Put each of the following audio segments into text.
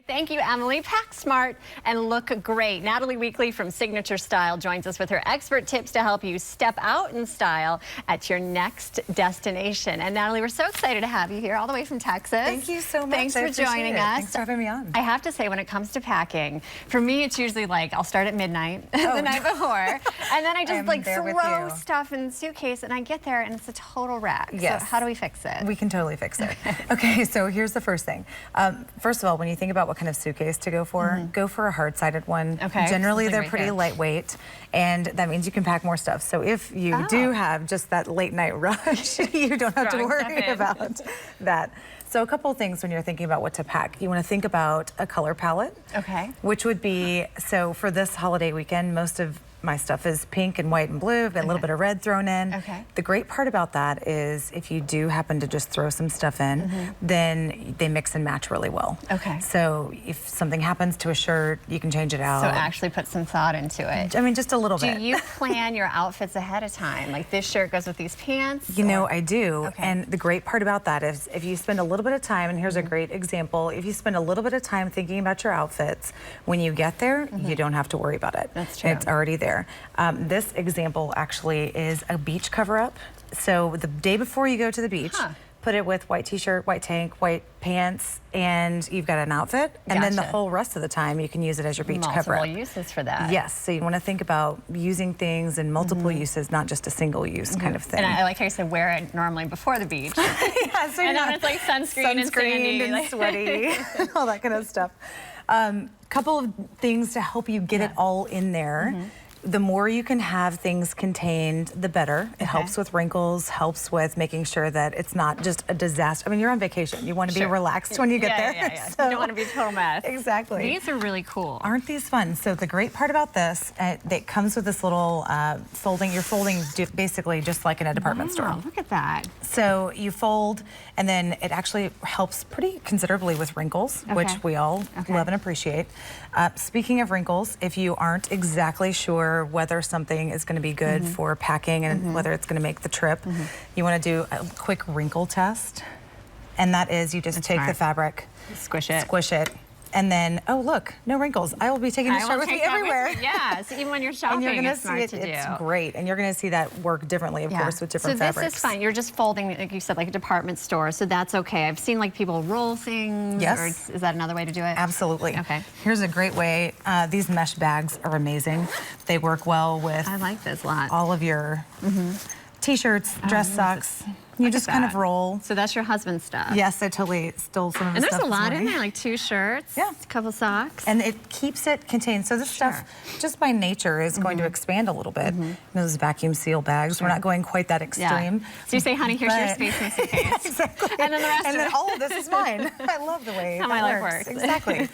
Thank you, Emily. Pack smart and look great. Natalie Weakly from Signature Style joins us with her expert tips to help you step out in style at your next destination. And Natalie, we're so excited to have you here all the way from Texas. Thank you so much. Thanks for joining us. Thanks for having me on. I have to say, when it comes to packing, for me, it's usually like I'll start at midnight the night before, and then I just like throw stuff in the suitcase, and I get there and it's a total wreck. Yes. So how do we fix it? We can totally fix it. Okay, so here's the first thing. First of all, when you think about what kind of suitcase to go for a hard-sided one. Okay. Generally, they're pretty lightweight, and that means you can pack more stuff. So if you do have just that late night rush, you don't have to worry about that. So a couple of things when you're thinking about what to pack. You want to think about a color palette. Okay. Which would be, so for this holiday weekend, most of my stuff is pink and white and blue. I've got a little bit of red thrown in. Okay. The great part about that is if you do happen to just throw some stuff in, then they mix and match really well. Okay. So if something happens to a shirt, you can change it out. So actually put some thought into it. I mean, just a little bit. Do you plan your outfits ahead of time? Like this shirt goes with these pants? You know, I do. Okay. And the great part about that is if you spend a little bit of time, and here's a great example, if you spend a little bit of time thinking about your outfits, when you get there, you don't have to worry about it. That's true. It's already there. This example actually is a beach cover-up. So the day before you go to the beach, put it with white t-shirt, white tank, white pants, and you've got an outfit. And then the whole rest of the time you can use it as your beach cover-up. Multiple uses for that. Yes, so you want to think about using things in multiple uses, not just a single use kind of thing. And I like how you said wear it normally before the beach. Yeah, so and then it's like sunscreen and sandy. And sweaty, all that kind of stuff. Couple of things to help you get it all in there. The more you can have things contained, the better. It helps with wrinkles, helps with making sure that it's not just a disaster. I mean, you're on vacation. You want to be relaxed when you get there. Yeah. So, you don't want to be a total mess. Exactly. These are really cool. Aren't these fun? So the great part about this, it comes with this little folding. You're folding basically just like in a department store. Look at that. So you fold, and then it actually helps pretty considerably with wrinkles, which we all love and appreciate. Speaking of wrinkles, if you aren't exactly sure whether something is going to be good for packing and whether it's going to make the trip, you want to do a quick wrinkle test. And that is you just take the fabric, squish it, and then, oh look, no wrinkles. I will be taking this shirt with me everywhere. Yeah, so even when you're shopping, and you're gonna it's smart to do. It's great, and you're going to see that work differently, of course, with different fabrics. So this is fine. You're just folding, like you said, like a department store, so that's okay. I've seen like people roll things. Yes. Or is that another way to do it? Absolutely. Okay. Here's a great way. These mesh bags are amazing. They work well with I like this a lot. All of your t-shirts, dress socks. You just kind of roll. So that's your husband's stuff. Yes, I totally stole some of his stuff. And there's a lot in there, like 2 shirts, a couple socks. And it keeps it contained. So this stuff, just by nature, is going to expand a little bit. Those vacuum seal bags, we're not going quite that extreme. So you say, honey, here's your space in the suitcase. Exactly. And then the rest and then all of this is mine. I love the way how my life works. Exactly.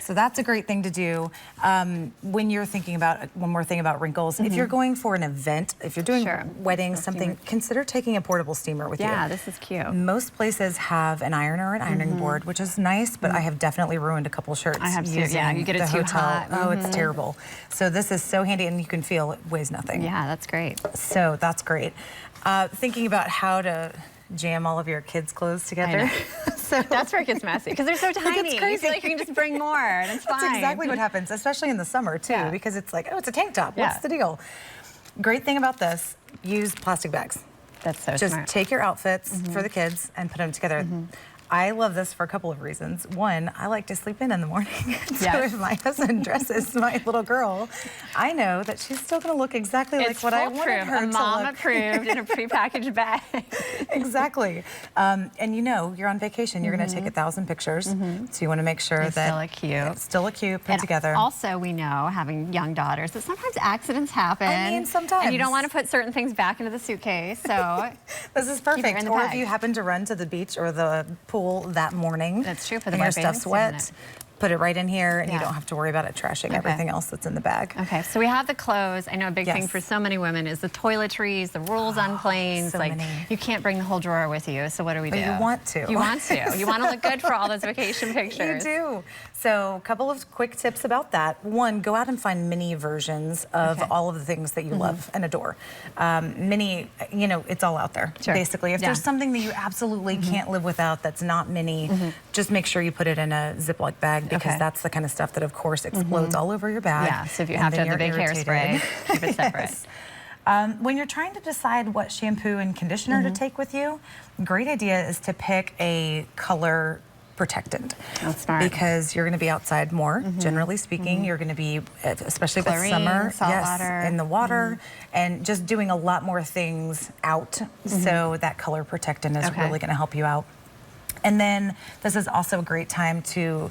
So that's a great thing to do when we're thinking about wrinkles. If you're going for an event, if you're doing weddings, something, consider taking a portable steamer with you. Yeah, this is cute. Most places have an ironer or an ironing board, which is nice, but I have definitely ruined a couple shirts. I have too. Yeah, you get it too hot. Oh, it's terrible. So this is so handy, and you can feel it weighs nothing. Yeah, that's great. So that's great. Thinking about how to jam all of your kids' clothes together. So that's where it gets messy because they're so tiny. You feel like you can just bring more and it's fine. That's exactly what happens, especially in the summer too, because it's like, oh, it's a tank top. What's the deal? Great thing about this, use plastic bags. That's so smart. Just take your outfits for the kids and put them together. I love this for a couple of reasons. One, I like to sleep in the morning. So if my husband dresses my little girl, I know that she's still going to look exactly like what I wanted her to look. Mom approved in a prepackaged bag. Exactly. And you know, you're on vacation. You're going to take 1,000 pictures. So you want to make sure that it's still a cute, put together. Also, we know, having young daughters, that sometimes accidents happen. I mean, sometimes. And you don't want to put certain things back into the suitcase. So this is perfect. Or if you happen to run to the beach or the pool that morning. That's true, for the your stuff's wet. Put it right in here, and you don't have to worry about it trashing everything else that's in the bag. Okay, so we have the clothes. I know a big thing for so many women is the toiletries, the rolls on planes. So like you can't bring the whole drawer with you. So what do we do? You want to. You want to. You want to look good for all those vacation pictures. You do. So a couple of quick tips about that. One, go out and find mini versions of all of the things that you love and adore. Mini, you know, it's all out there. Basically, if there's something that you absolutely can't live without that's not mini, just make sure you put it in a Ziploc bag. because that's the kind of stuff that, of course, explodes all over your bag. Yeah, so if you have to have the big hairspray, keep it separate. Yes. When you're trying to decide what shampoo and conditioner to take with you, a great idea is to pick a color protectant. That's smart. Because you're going to be outside more, generally speaking. You're going to be, especially with summer, salt water. in the water, and just doing a lot more things out. So that color protectant is really going to help you out. And then this is also a great time to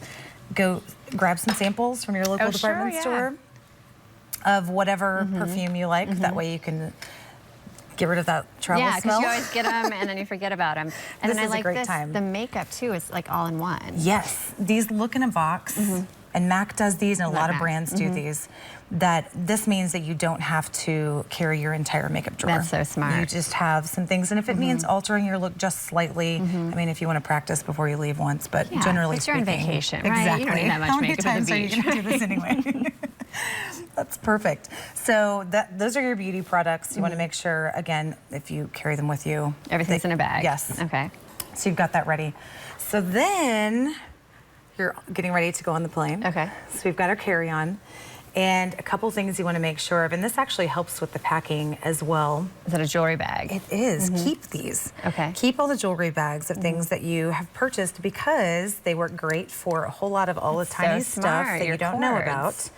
go grab some samples from your local department store of whatever perfume you like. That way you can get rid of that travel smell. Yeah, because you always get them and then you forget about them. And This then I is a like great this. time. The makeup too is like all in one. Yes, these look in a box, and MAC does these, and a lot of brands do these. This means that you don't have to carry your entire makeup drawer. That's so smart. You just have some things, and if it means altering your look just slightly, I mean, if you want to practice before you leave once, but generally you're on speaking, vacation, right? exactly. You don't need that much How many makeup at times the are you beach. going to do this anyway? That's perfect. So those are your beauty products. You want to make sure, again, if you carry them with you. Everything's in a bag. Yes. Okay. So you've got that ready. So then you're getting ready to go on the plane. Okay. So we've got our carry-on. And a couple things you want to make sure of, and this actually helps with the packing as well. Is that a jewelry bag? It is. Keep these. Okay. Keep all the jewelry bags of things that you have purchased because they work great for a whole lot of all the tiny stuff that you don't know about.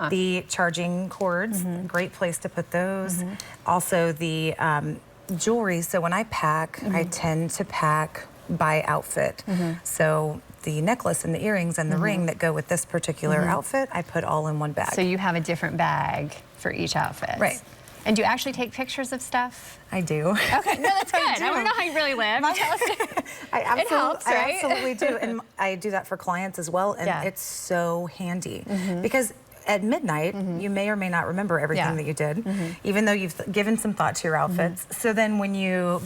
The charging cords, great place to put those. Also the jewelry. So when I pack, I tend to pack by outfit. So the necklace and the earrings and the ring that go with this particular outfit, I put all in one bag. So you have a different bag for each outfit. Right. And do you actually take pictures of stuff? I do. Okay, no, that's good. I do. want to know how you really live. Tell us. It helps, right? I absolutely do. And I do that for clients as well. And it's so handy because at midnight, you may or may not remember everything that you did, even though you've given some thought to your outfits. So then when you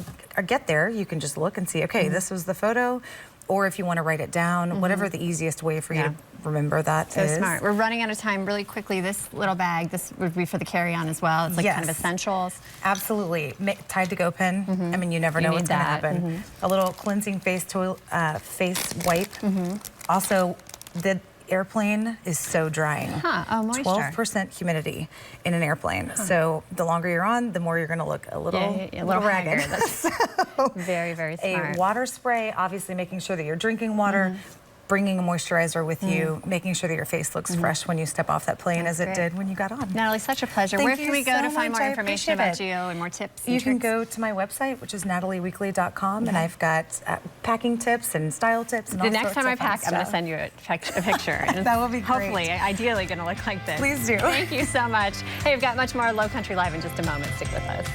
get there, you can just look and see, okay, this was the photo. Or if you want to write it down, whatever the easiest way for you to remember that is. So smart. We're running out of time really quickly. This little bag, this would be for the carry-on as well. It's like kind of essentials. Absolutely. Tied to go pin. I mean, you never know what's going to happen. A little cleansing face wipe. Also, the airplane is so drying. Oh, moisture. 12% humidity in an airplane. So the longer you're on, the more you're going to look a little, a little ragged. That's very, very smart. A water spray, obviously making sure that you're drinking water, bringing a moisturizer with you, making sure that your face looks fresh when you step off that plane as it did when you got on. Natalie, such a pleasure. Where can we go to find more information about you and more tips and You can tricks? go to my website, which is natalieweakly.com, and I've got packing tips and style tips and all The next sorts time I of fun pack, I'm going to stuff. send you a picture. And That will be great. hopefully, ideally, going to look like this. Please do. Thank you so much. Hey, we've got much more Low Country Live in just a moment. Stick with us.